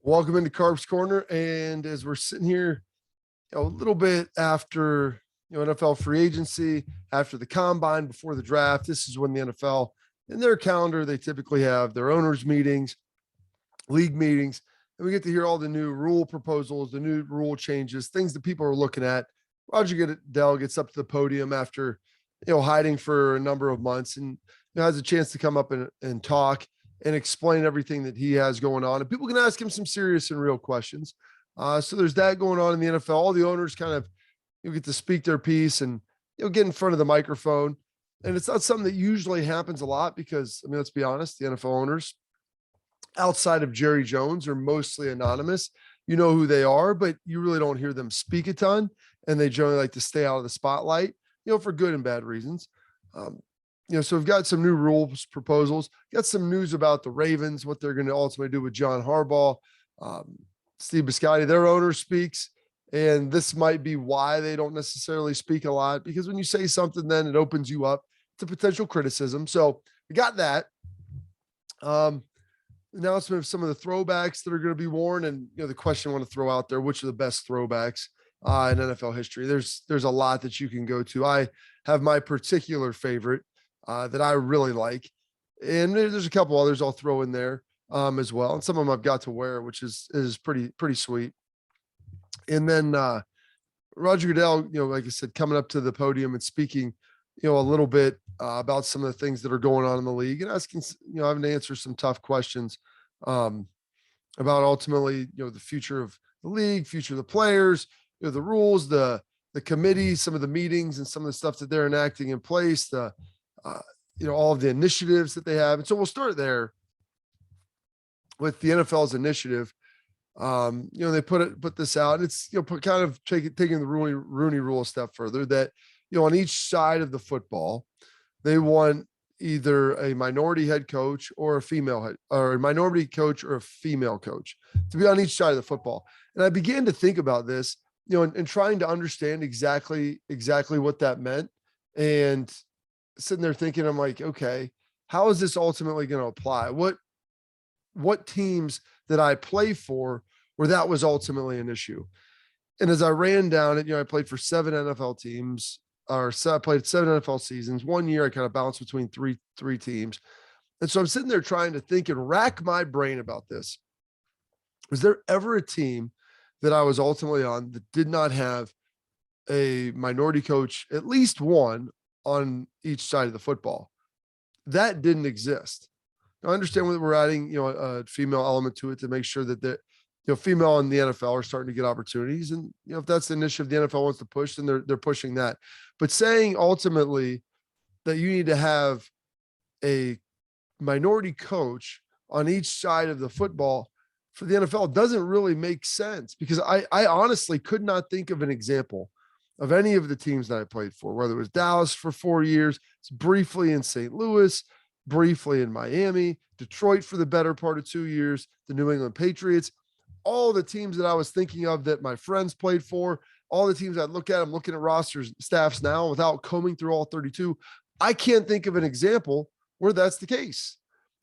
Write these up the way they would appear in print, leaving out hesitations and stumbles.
Welcome into Carps Corner. And as we're sitting here, a little bit after NFL free agency, after the combine, before the draft, this is when the NFL in their calendar, they typically have their owners' meetings, league meetings, and we get to hear all the new rule proposals, the new rule changes, things that people are looking at. Roger Goodell gets up to the podium after hiding for a number of months and has a chance to come up and talk and explain everything that he has going on. And people can ask him some serious and real questions. So there's that going on in the NFL. All the owners kind of get to speak their piece and get in front of the microphone. And it's not something that usually happens a lot because, let's be honest, the NFL owners outside of Jerry Jones are mostly anonymous. You know who they are, but you really don't hear them speak a ton. And they generally like to stay out of the spotlight, for good and bad reasons. So we've got some new rules proposals, got some news about the Ravens, what they're going to ultimately do with John Harbaugh. Steve Bisciotti, their owner, speaks, and this might be why they don't necessarily speak a lot, because when you say something, then it opens you up to potential criticism. So we got that. Announcement of some of the throwbacks that are going to be worn, and the question I want to throw out there: which are the best throwbacks in NFL history? There's a lot that you can go to. I have my particular favorite that I really like, and there's a couple others I'll throw in there as well, and some of them I've got to wear, which is pretty sweet. And then Roger Goodell, like I said, coming up to the podium and speaking, a little bit about some of the things that are going on in the league, and asking, having to answer some tough questions about ultimately, the future of the league, future of the players, the rules, the committee, some of the meetings, and some of the stuff that they're enacting in place, the all of the initiatives that they have. And so we'll start there with the NFL's initiative. They put this out, and it's, kind of taking the Rooney rule a step further, that, on each side of the football, they want either a minority head coach or a minority coach or a female coach to be on each side of the football. And I began to think about this, and trying to understand exactly what that meant. And sitting there thinking, I'm like, okay, how is this ultimately going to apply? What teams that I play for where that was ultimately an issue? And as I ran down it, I played for 7 NFL teams, I played 7 NFL seasons. 1 year I kind of bounced between three teams. And so I'm sitting there trying to think and rack my brain about this. Was there ever a team that I was ultimately on that did not have a minority coach, at least one, on each side of the football? That didn't exist. Now, I understand that we're adding, a female element to it to make sure that the, female in the NFL are starting to get opportunities. And, if that's the initiative the NFL wants to push, then they're pushing that. But saying ultimately that you need to have a minority coach on each side of the football for the NFL doesn't really make sense, because I honestly could not think of an example of any of the teams that I played for, whether it was Dallas for 4 years, briefly in St. Louis, briefly in Miami, Detroit for the better part of 2 years, the New England Patriots, all the teams that I was thinking of that my friends played for, all the teams I'd look at, I'm looking at rosters, staffs now without combing through all 32. I can't think of an example where that's the case,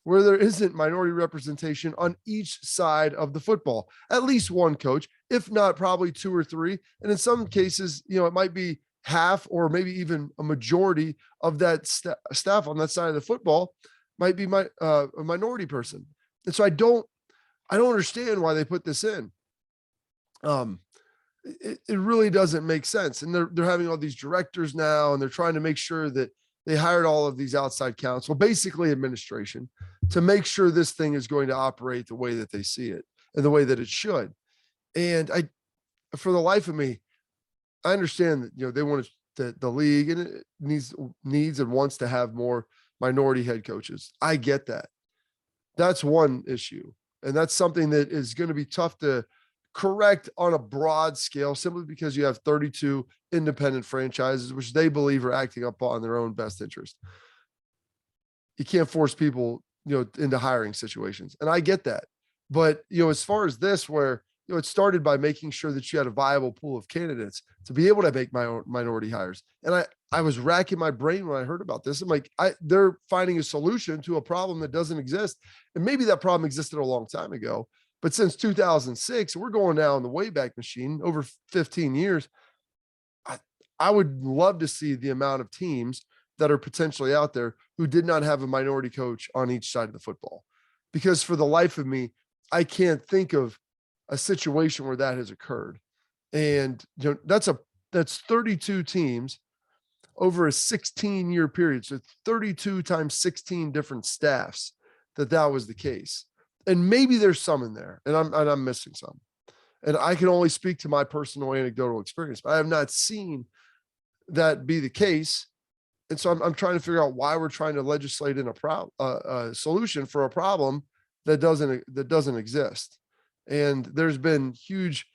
where there isn't minority representation on each side of the football. At least one coach, if not probably 2 or 3. And in some cases, it might be half or maybe even a majority of that staff on that side of the football might be a minority person. And so I don't understand why they put this in. It really doesn't make sense. And they're having all these directors now, and they're trying to make sure that they hired all of these outside counsel, basically administration, to make sure this thing is going to operate the way that they see it and the way that it should. And for the life of me, I understand that, they want the league, and it needs and wants to have more minority head coaches. I get that. That's one issue. And that's something that is going to be tough to correct on a broad scale, simply because you have 32 independent franchises, which they believe are acting up on their own best interest. You can't force people, into hiring situations. And I get that. But, as far as this, where, it started by making sure that you had a viable pool of candidates to be able to make my own minority hires. And I was racking my brain when I heard about this. I'm like, they're finding a solution to a problem that doesn't exist. And maybe that problem existed a long time ago, But since 2006, we're going now in the Wayback Machine over 15 years. I would love to see the amount of teams that are potentially out there who did not have a minority coach on each side of the football. Because for the life of me, I can't think of a situation where that has occurred. And that's 32 teams over a 16-year period. So 32 times 16 different staffs that was the case. And maybe there's some in there, and I'm missing some. And I can only speak to my personal anecdotal experience, but I have not seen that be the case. And so I'm trying to figure out why we're trying to legislate in a solution for a problem that doesn't exist. And there's been huge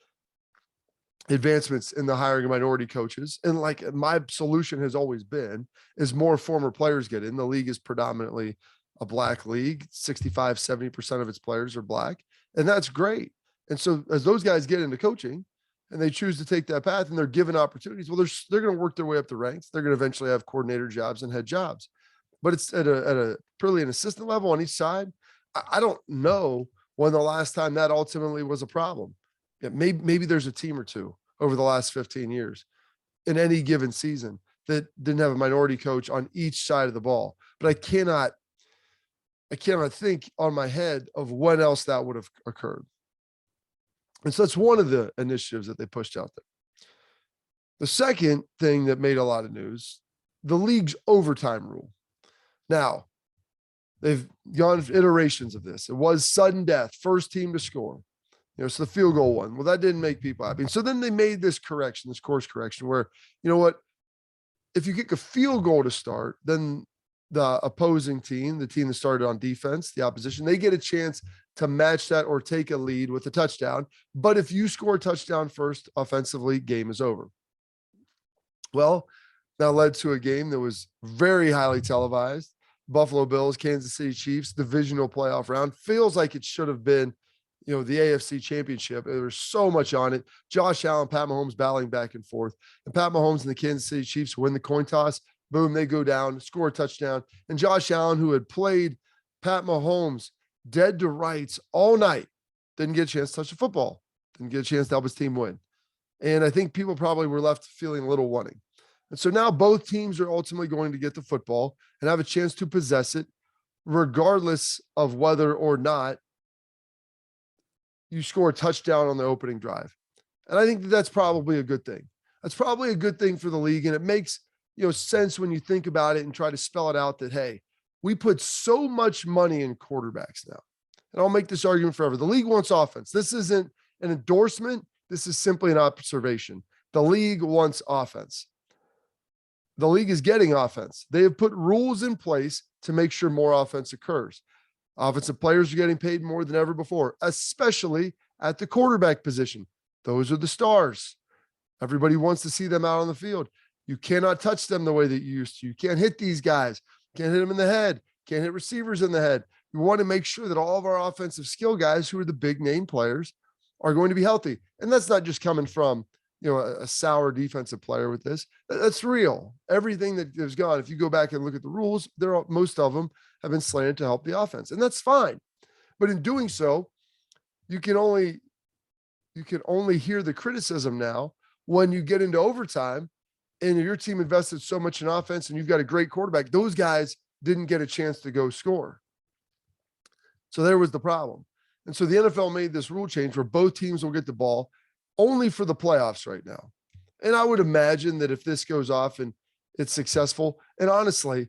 advancements in the hiring of minority coaches. And like my solution has always been is more former players get in. The league is predominantly a black league. 65-70% of its players are black. And that's great. And so as those guys get into coaching and they choose to take that path and they're given opportunities, well, they're going to work their way up the ranks. They're going to eventually have coordinator jobs and head jobs, but it's at a purely an assistant level on each side. I don't know when the last time that ultimately was a problem. Yeah, maybe there's a team or two over the last 15 years in any given season that didn't have a minority coach on each side of the ball, but I cannot think on my head of when else that would have occurred. And so that's one of the initiatives that they pushed out there. The second thing that made a lot of news, the league's overtime rule. Now, they've gone iterations of this. It was sudden death, first team to score. So the field goal one. Well, that didn't make people happy. And so then they made this correction, this course correction, where, you know what, if you kick a field goal to start, then the opposing team, the team that started on defense, the opposition, they get a chance to match that or take a lead with a touchdown. But if you score a touchdown first offensively, game is over. Well, that led to a game that was very highly televised. Buffalo Bills, Kansas City Chiefs, divisional playoff round. Feels like it should have been, the AFC Championship. There was so much on it. Josh Allen, Pat Mahomes battling back and forth. And Pat Mahomes and the Kansas City Chiefs win the coin toss. Boom, they go down, score a touchdown. And Josh Allen, who had played Pat Mahomes dead to rights all night, didn't get a chance to touch the football. Didn't get a chance to help his team win. And I think people probably were left feeling a little wanting. And so now both teams are ultimately going to get the football and have a chance to possess it, regardless of whether or not you score a touchdown on the opening drive. And I think that's probably a good thing. That's probably a good thing for the league. And it makes, sense when you think about it and try to spell it out that, hey, we put so much money in quarterbacks now. And I'll make this argument forever. The league wants offense. This isn't an endorsement. This is simply an observation. The league wants offense. The league is getting offense. They have put rules in place to make sure more offense occurs. Offensive players are getting paid more than ever before, especially at the quarterback position. Those are the stars. Everybody wants to see them out on the field. You cannot touch them the way that you used to. You can't hit these guys. Can't hit them in the head. Can't hit receivers in the head. You want to make sure that all of our offensive skill guys who are the big name players are going to be healthy. And that's not just coming from, a sour defensive player with this. That's real. Everything that has gone, if you go back and look at the rules, most of them have been slanted to help the offense. And that's fine. But in doing so, you can only hear the criticism now when you get into overtime and your team invested so much in offense and you've got a great quarterback. Those guys didn't get a chance to go score. So there was the problem. And so the NFL made this rule change where both teams will get the ball only for the playoffs right now. And I would imagine that if this goes off and it's successful, and honestly,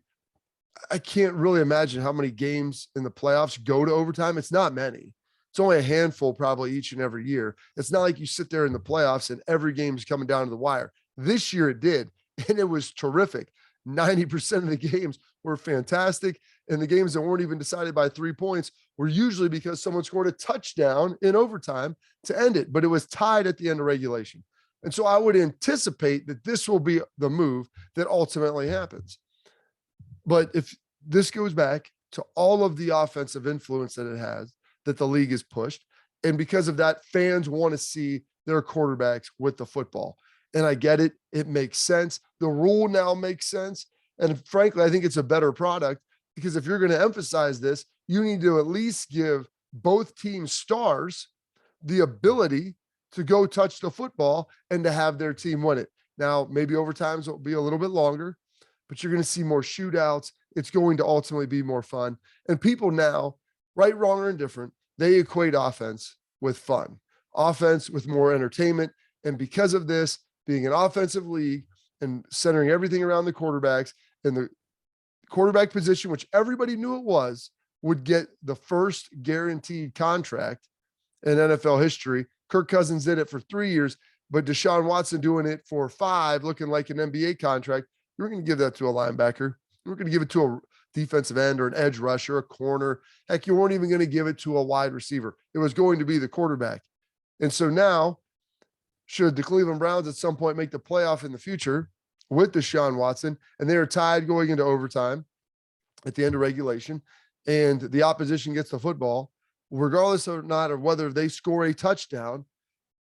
I can't really imagine how many games in the playoffs go to overtime. It's not many. It's only a handful probably each and every year. It's not like you sit there in the playoffs and every game is coming down to the wire. This year it did, and it was terrific. 90% of the games were fantastic, and the games that weren't even decided by 3 points were usually because someone scored a touchdown in overtime to end it, but it was tied at the end of regulation. And so I would anticipate that this will be the move that ultimately happens. But if this goes back to all of the offensive influence that it has, that the league has pushed, and because of that, fans want to see their quarterbacks with the football. And I get it. It makes sense. The rule now makes sense. And frankly, I think it's a better product because if you're going to emphasize this, you need to at least give both teams' stars the ability to go touch the football and to have their team win it. Now, maybe overtimes will be a little bit longer, but you're going to see more shootouts. It's going to ultimately be more fun. And people now, right, wrong, or indifferent, they equate offense with fun, offense with more entertainment. And because of this being an offensive league and centering everything around the quarterbacks and the quarterback position, which everybody knew it was, would get the first guaranteed contract in NFL history. Kirk Cousins did it for 3 years, but Deshaun Watson doing it for 5, looking like an NBA contract. You weren't going to give that to a linebacker. You weren't going to give it to a defensive end or an edge rusher, a corner. Heck, you weren't even going to give it to a wide receiver. It was going to be the quarterback. And so now, should the Cleveland Browns at some point make the playoff in the future with Deshaun Watson, and they are tied going into overtime at the end of regulation, and the opposition gets the football, regardless or not of whether they score a touchdown,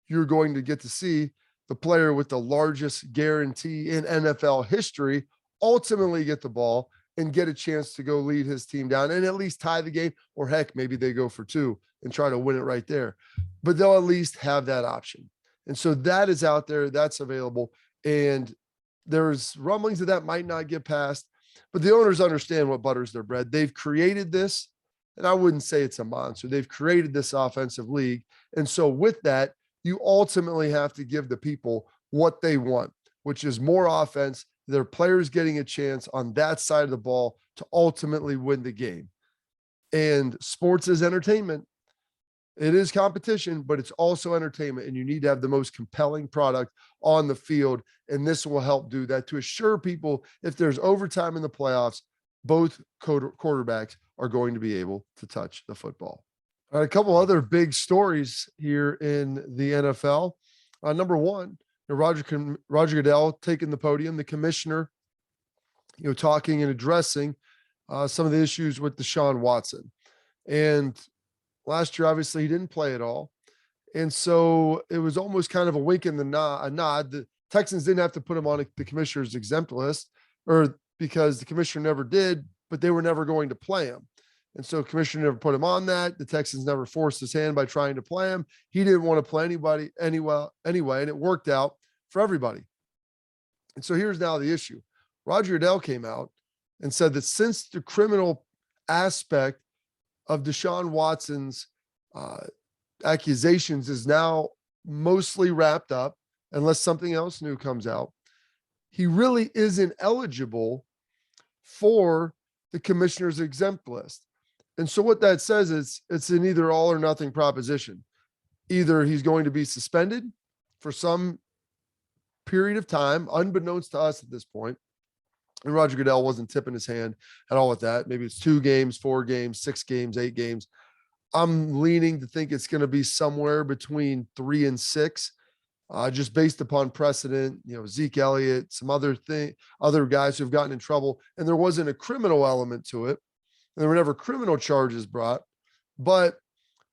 you're going to get to see the player with the largest guarantee in NFL history ultimately get the ball and get a chance to go lead his team down and at least tie the game, or heck, maybe they go for 2 and try to win it right there. But they'll at least have that option. And so that is out there, that's available. And there's rumblings that might not get passed, but the owners understand what butters their bread. They've created this, and I wouldn't say it's a monster. They've created this offensive league. And so with that, you ultimately have to give the people what they want, which is more offense, their players getting a chance on that side of the ball to ultimately win the game. And sports is entertainment. It is competition, but it's also entertainment, and you need to have the most compelling product on the field. And this will help do that to assure people if there's overtime in the playoffs, both quarterbacks are going to be able to touch the football. All right, a couple other big stories here in the NFL. Number one, Roger Goodell taking the podium, the commissioner, talking and addressing some of the issues with Deshaun Watson. And last year, obviously, he didn't play at all. And so it was almost kind of a wink in the nod. The Texans didn't have to put him on the commissioner's exempt list, or because the commissioner never did, but they were never going to play him. And so the commissioner never put him on that. The Texans never forced his hand by trying to play him. He didn't want to play anybody anyway, and it worked out for everybody. And so here's now the issue. Roger Goodell came out and said that since the criminal aspect of Deshaun Watson's accusations is now mostly wrapped up, unless something else new comes out, he really isn't eligible for the commissioner's exempt list. And so what that says is it's an either all or nothing proposition. Either he's going to be suspended for some period of time, unbeknownst to us at this point. And Roger Goodell wasn't tipping his hand at all with that. Maybe it's 2 games, 4 games, 6 games, 8 games. I'm leaning to think it's going to be somewhere between 3 and 6, just based upon precedent. Zeke Elliott, some other guys who've gotten in trouble, and there wasn't a criminal element to it. And there were never criminal charges brought, but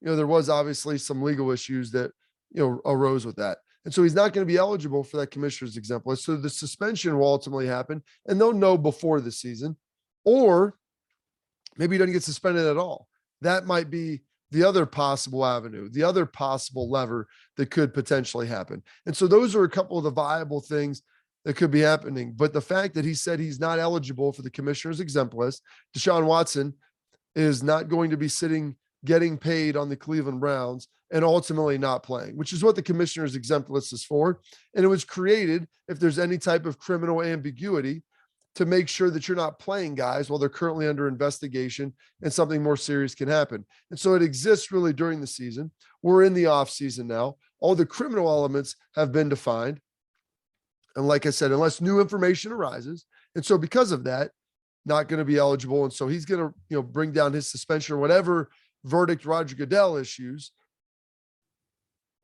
there was obviously some legal issues that arose with that. And so he's not going to be eligible for that commissioner's exempt list. So the suspension will ultimately happen, and they'll know before the season, or maybe he doesn't get suspended at all. That might be the other possible avenue, the other possible lever that could potentially happen. And so those are a couple of the viable things that could be happening. But the fact that he said he's not eligible for the commissioner's exempt list, Deshaun Watson is not going to be getting paid on the Cleveland Browns and ultimately not playing, which is what the commissioner's exempt list is for. And it was created if there's any type of criminal ambiguity to make sure that you're not playing guys while they're currently under investigation and something more serious can happen. And so it exists really during the season. We're in the off season now. All the criminal elements have been defined. And like I said, unless new information arises. And so because of that, not going to be eligible. And so he's going to, bring down his suspension or whatever verdict Roger Goodell issues.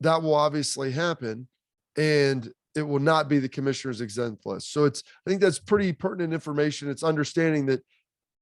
That will obviously happen. And it will not be the commissioner's exempt list. So I think that's pretty pertinent information. It's understanding that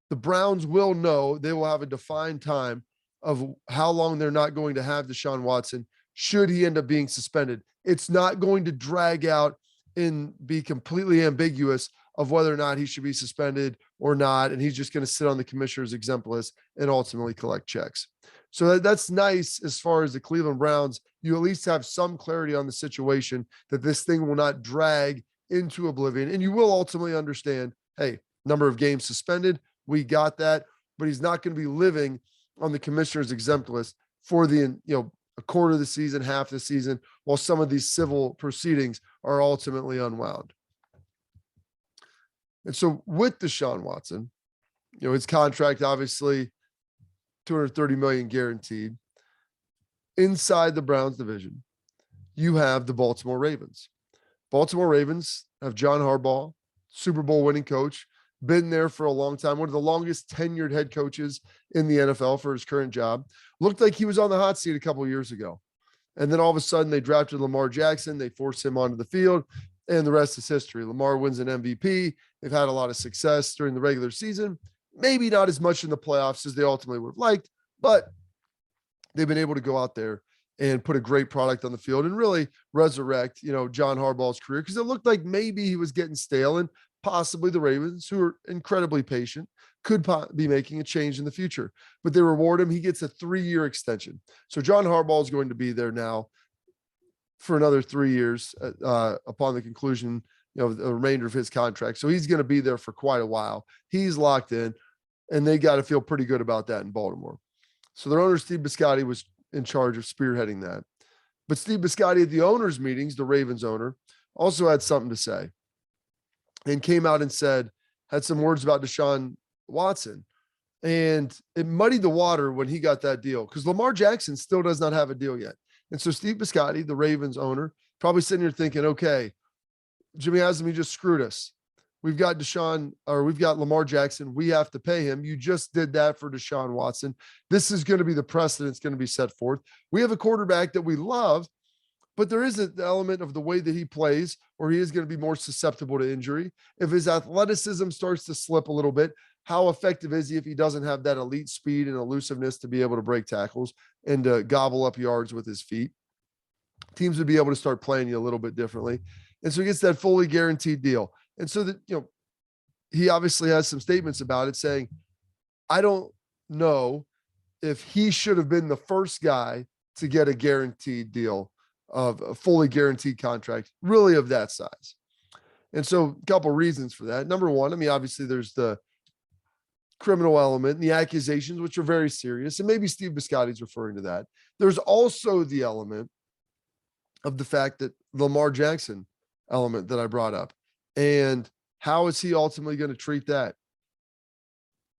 the Browns will know, they will have a defined time of how long they're not going to have Deshaun Watson should he end up being suspended. It's not going to drag out and be completely ambiguous of whether or not he should be suspended or not. And he's just going to sit on the commissioner's exempt list and ultimately collect checks. So that's nice as far as the Cleveland Browns. You at least have some clarity on the situation that this thing will not drag into oblivion. And you will ultimately understand, hey, number of games suspended, we got that, but he's not going to be living on the commissioner's exempt list for the, a quarter of the season, half the season, while some of these civil proceedings are ultimately unwound. And so with Deshaun Watson, his contract, obviously $230 million guaranteed. Inside the Browns division, you have the Baltimore Ravens. Baltimore Ravens have John Harbaugh, Super Bowl winning coach, been there for a long time, one of the longest tenured head coaches in the NFL for his current job. Looked like he was on the hot seat a couple of years ago. And then all of a sudden they drafted Lamar Jackson. They forced him onto the field, and the rest is history. Lamar wins an MVP. They've had a lot of success during the regular season. Maybe not as much in the playoffs as they ultimately would have liked, but they've been able to go out there and put a great product on the field and really resurrect, John Harbaugh's career, because it looked like maybe he was getting stale, and possibly the Ravens, who are incredibly patient, could be making a change in the future. But they reward him. He gets a 3-year extension. So John Harbaugh is going to be there now for another 3 years upon the conclusion, the remainder of his contract. So he's going to be there for quite a while. He's locked in, and they got to feel pretty good about that in Baltimore. So their owner, Steve Bisciotti, was in charge of spearheading that. But Steve Bisciotti at the owners' meetings, the Ravens owner, also had something to say and came out and had some words about Deshaun Watson. And it muddied the water when he got that deal, because Lamar Jackson still does not have a deal yet. And so Steve Bisciotti, the Ravens owner, probably sitting here thinking, okay, Jimmy Haslam, you just screwed us. We've got Lamar Jackson. We have to pay him. You just did that for Deshaun Watson. This is going to be the precedent that's going to be set forth. We have a quarterback that we love, but there is an element of the way that he plays where he is going to be more susceptible to injury. If his athleticism starts to slip a little bit, how effective is he if he doesn't have that elite speed and elusiveness to be able to break tackles and to gobble up yards with his feet? Teams would be able to start playing you a little bit differently. And so he gets that fully guaranteed deal. And so that, he obviously has some statements about it saying, I don't know if he should have been the first guy to get a guaranteed deal of a fully guaranteed contract, really of that size. And so a couple of reasons for that. Number one, obviously there's the criminal element and the accusations, which are very serious. And maybe Steve Bisciotti's referring to that. There's also the element of the fact that Lamar Jackson element that I brought up. And how is he ultimately going to treat that?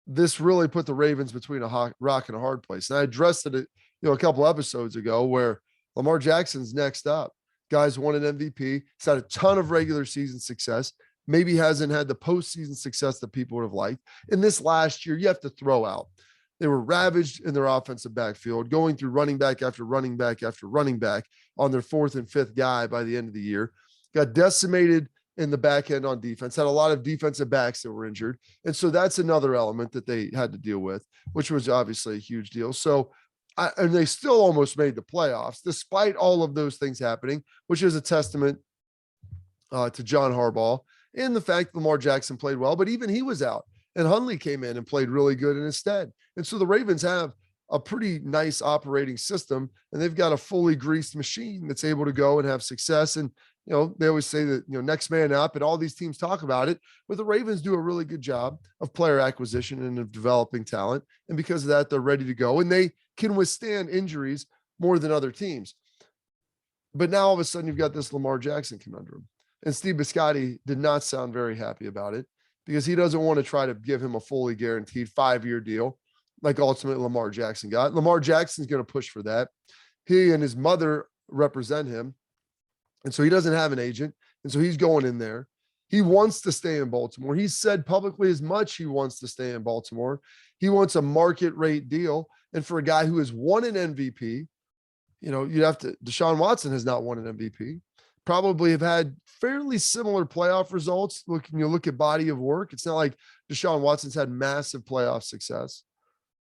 This really put the Ravens between a rock and a hard place. And I addressed it, a couple episodes ago, where Lamar Jackson's next up. Guy's won an MVP. He's had a ton of regular season success. Maybe hasn't had the postseason success that people would have liked. In this last year, you have to throw out. They were ravaged in their offensive backfield, going through running back after running back after running back on their 4th and 5th guy by the end of the year. Got decimated in the back end on defense, had a lot of defensive backs that were injured. And so that's another element that they had to deal with, which was obviously a huge deal. So, and they still almost made the playoffs despite all of those things happening, which is a testament to John Harbaugh and the fact that Lamar Jackson played well, but even he was out and Hundley came in and played really good in his stead. And so the Ravens have a pretty nice operating system, and they've got a fully greased machine that's able to go and have success. And, they always say that, next man up, and all these teams talk about it, but the Ravens do a really good job of player acquisition and of developing talent. And because of that, they're ready to go, and they can withstand injuries more than other teams. But now all of a sudden you've got this Lamar Jackson conundrum, and Steve Bisciotti did not sound very happy about it, because he doesn't want to try to give him a fully guaranteed 5-year deal like ultimately Lamar Jackson got. Lamar Jackson's going to push for that. He and his mother represent him. And so he doesn't have an agent. And so he's going in there. He wants to stay in Baltimore. He's said publicly as much he wants to stay in Baltimore. He wants a market rate deal. And for a guy who has won an MVP, Deshaun Watson has not won an MVP, probably have had fairly similar playoff results. When you look at body of work, it's not like Deshaun Watson's had massive playoff success.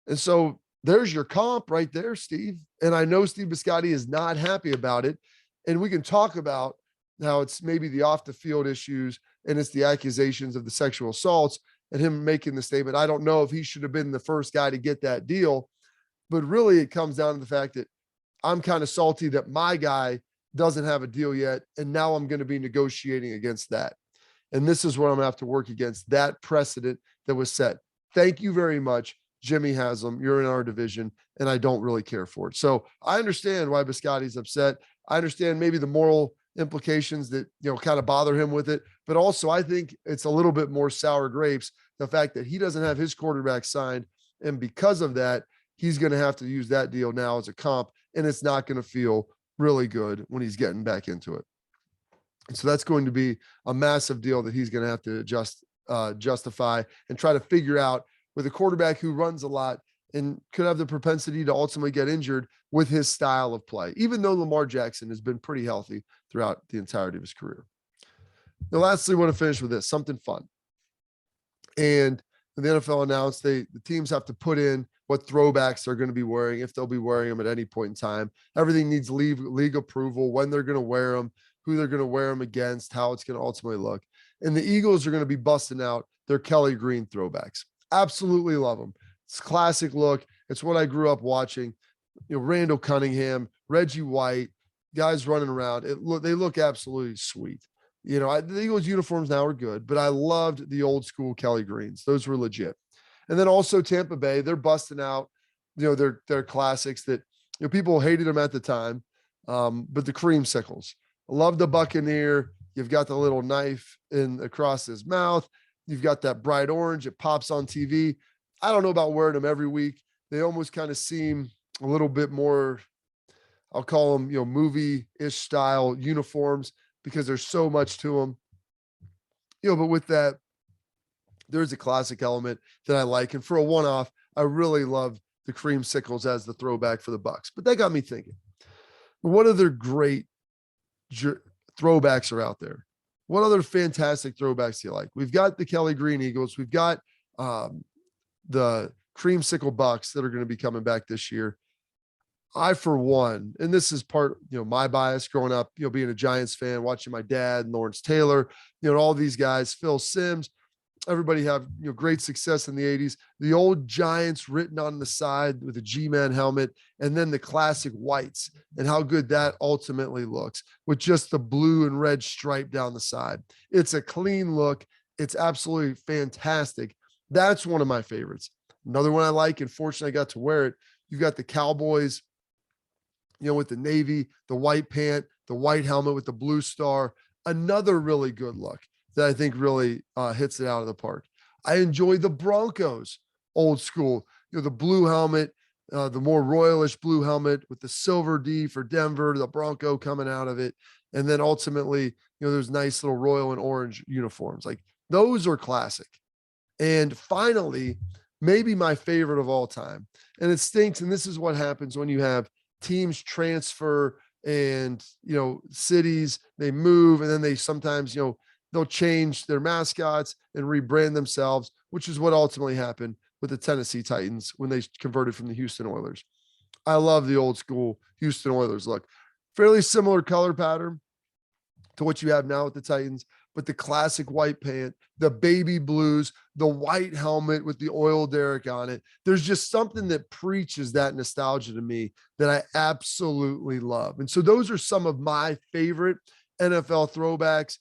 And so there's your comp right there, Steve. And I know Steve Bisciotti is not happy about it. And we can talk about how it's maybe the off the field issues and it's the accusations of the sexual assaults and him making the statement, I don't know if he should have been the first guy to get that deal. But really, it comes down to the fact that I'm kind of salty that my guy doesn't have a deal yet. And now I'm going to be negotiating against that. And this is what I'm going to have to work against, that precedent that was set. Thank you very much, Jimmy Haslam. You're in our division, and I don't really care for it. So I understand why Biscotti's upset. I understand maybe the moral implications that, kind of bother him with it. But also, I think it's a little bit more sour grapes, the fact that he doesn't have his quarterback signed. And because of that, he's going to have to use that deal now as a comp, and it's not going to feel really good when he's getting back into it. And so that's going to be a massive deal that he's going to have to justify and try to figure out with a quarterback who runs a lot and could have the propensity to ultimately get injured with his style of play, even though Lamar Jackson has been pretty healthy throughout the entirety of his career. Now, lastly, I want to finish with this, something fun. And the NFL announced the teams have to put in what throwbacks they're going to be wearing, if they'll be wearing them at any point in time. Everything needs league approval, when they're going to wear them, who they're going to wear them against, how it's going to ultimately look. And the Eagles are going to be busting out their Kelly Green throwbacks. Absolutely love them. It's a classic look. It's what I grew up watching. Randall Cunningham, Reggie White, guys running around. They look absolutely sweet. The Eagles uniforms now are good, but I loved the old school Kelly Greens. Those were legit. And then also Tampa Bay, they're busting out, their classics that, people hated them at the time. But the creamsicles. I love the Buccaneer. You've got the little knife across his mouth. You've got that bright orange. It pops on TV. I don't know about wearing them every week. They almost kind of seem a little bit more, I'll call them, movie-ish style uniforms because there's so much to them. But with that, there's a classic element that I like. And for a one-off, I really love the creamsicles as the throwback for the Bucs. But that got me thinking, what other great throwbacks are out there? What other fantastic throwbacks do you like? We've got the Kelly Green Eagles. We've got the creamsicle Bucs that are going to be coming back this year. I, for one, and this is part, my bias growing up, being a Giants fan, watching my dad, Lawrence Taylor, and all these guys, Phil Simms, everybody have, great success in the 80s. The old Giants written on the side with a G-Man helmet, and then the classic whites and how good that ultimately looks with just the blue and red stripe down the side. It's a clean look. It's absolutely fantastic. That's one of my favorites. Another one I like, and fortunately I got to wear it. You've got the Cowboys, with the navy, the white pant, the white helmet with the blue star. Another really good look that I think really hits it out of the park. I enjoy the Broncos old school, the blue helmet, the more royalish blue helmet with the silver D for Denver, the Bronco coming out of it. And then ultimately, there's nice little royal and orange uniforms. Like those are classic. And finally, maybe my favorite of all time. And it stinks. And this is what happens when you have teams transfer and, cities, they move, and then they sometimes, they'll change their mascots and rebrand themselves, which is what ultimately happened with the Tennessee Titans when they converted from the Houston Oilers. I love the old school Houston Oilers look. Fairly similar color pattern to what you have now with the Titans, but the classic white pant, the baby blues, the white helmet with the oil derrick on it. There's just something that preaches that nostalgia to me that I absolutely love. And so those are some of my favorite NFL throwbacks.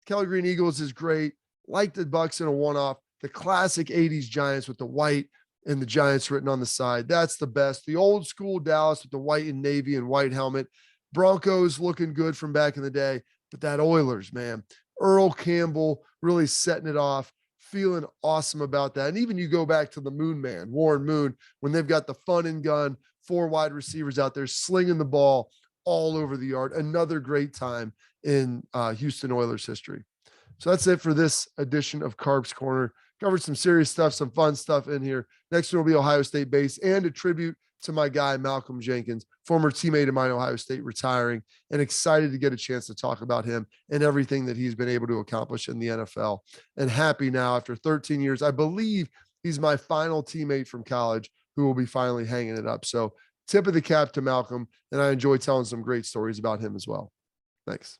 Kelly Green Eagles is great. Like the Bucs in a one-off. The classic 80s Giants with the white and the Giants written on the side. That's the best. The old school Dallas with the white and navy and white helmet. Broncos looking good from back in the day. But that Oilers, man. Earl Campbell really setting it off, feeling awesome about that. And even you go back to the Moon Man, Warren Moon, when they've got the fun and gun, 4 wide receivers out there slinging the ball all over the yard. Another great time in Houston Oilers history. So that's it for this edition of Carps Corner. Covered some serious stuff, some fun stuff in here. Next one will be Ohio State based and a tribute to my guy, Malcolm Jenkins, former teammate of mine, Ohio State, retiring, and excited to get a chance to talk about him and everything that he's been able to accomplish in the NFL. And happy now after 13 years, I believe he's my final teammate from college who will be finally hanging it up. So tip of the cap to Malcolm. And I enjoy telling some great stories about him as well. Thanks.